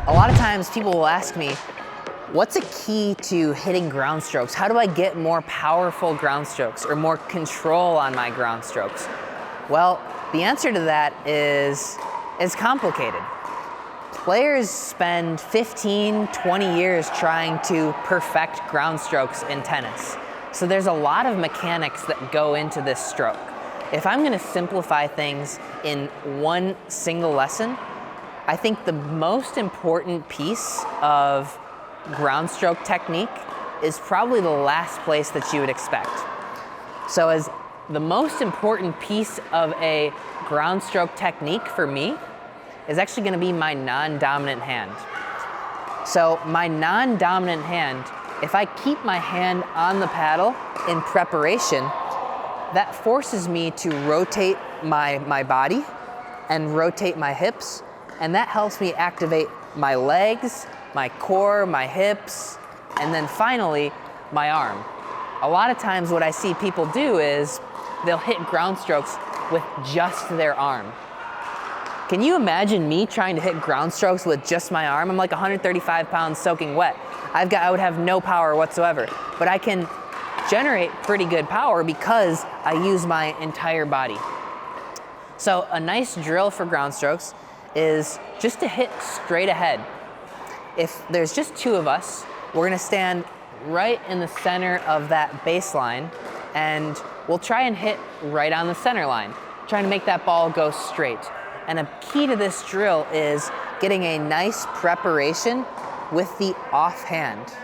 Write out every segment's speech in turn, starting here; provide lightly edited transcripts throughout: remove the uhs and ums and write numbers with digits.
A lot of times people will ask me, what's a key to hitting ground strokes? How do I get more powerful ground strokes or more control on my ground strokes? Well, the answer to that is complicated. Players spend 15, 20 years trying to perfect ground strokes in tennis. So there's a lot of mechanics that go into this stroke. If I'm gonna simplify things in one single lesson, I think the most important piece of ground stroke technique is probably the last place that you would expect. So as the most important piece of a ground stroke technique for me is actually gonna be my non-dominant hand. So my non-dominant hand, if I keep my hand on the paddle in preparation, that forces me to rotate my body and rotate my hips, and that helps me activate my legs, my core, my hips, and then finally, my arm. A lot of times what I see people do is they'll hit ground strokes with just their arm. Can you imagine me trying to hit ground strokes with just my arm? I'm like 135 pounds soaking wet. I would have no power whatsoever, but I can generate pretty good power because I use my entire body. So a nice drill for ground strokes is just to hit straight ahead. If there's just two of us, we're gonna stand right in the center of that baseline, and we'll try and hit right on the center line, trying to make that ball go straight. And a key to this drill is getting a nice preparation with the offhand.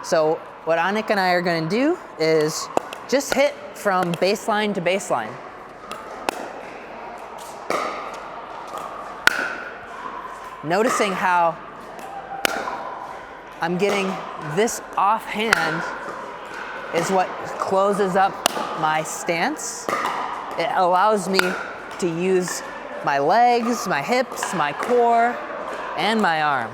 So what Anik and I are gonna do is just hit from baseline to baseline. Noticing how I'm getting this offhand is what closes up my stance. It allows me to use my legs, my hips, my core, and my arm.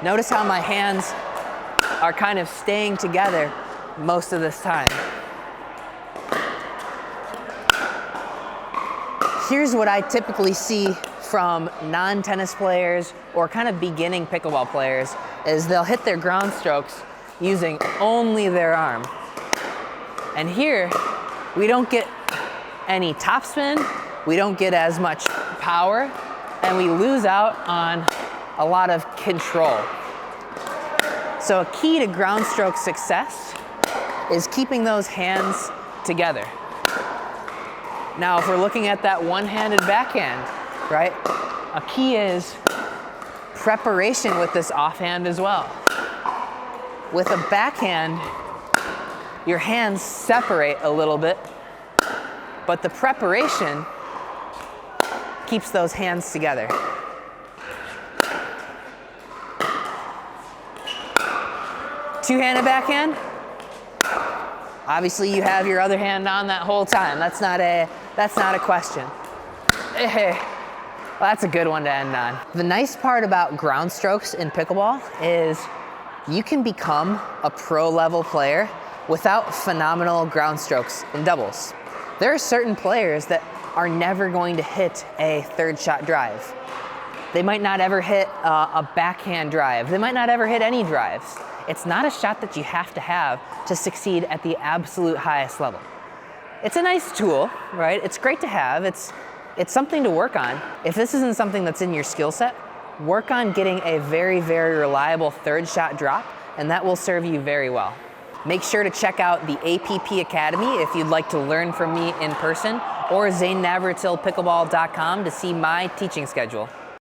Notice how my hands are kind of staying together most of this time. Here's what I typically see from non-tennis players or kind of beginning pickleball players is they'll hit their ground strokes using only their arm. And here, we don't get any topspin, we don't get as much power, and we lose out on a lot of control. So a key to ground stroke success is keeping those hands together. Now, if we're looking at that one-handed backhand, right? A key is preparation with this offhand as well. With a backhand, your hands separate a little bit, but the preparation keeps those hands together. Two-handed backhand. Obviously, you have your other hand on that whole time. That's not a question. Well, that's a good one to end on. The nice part about ground strokes in pickleball is you can become a pro-level player without phenomenal ground strokes in doubles. There are certain players that are never going to hit a third shot drive. They might not ever hit a backhand drive. They might not ever hit any drives. It's not a shot that you have to succeed at the absolute highest level. It's a nice tool, right? It's great to have. It's something to work on. If this isn't something that's in your skill set, work on getting a very, very reliable third shot drop, and that will serve you very well. Make sure to check out the APP Academy if you'd like to learn from me in person, or ZaneNavratilPickleball.com to see my teaching schedule.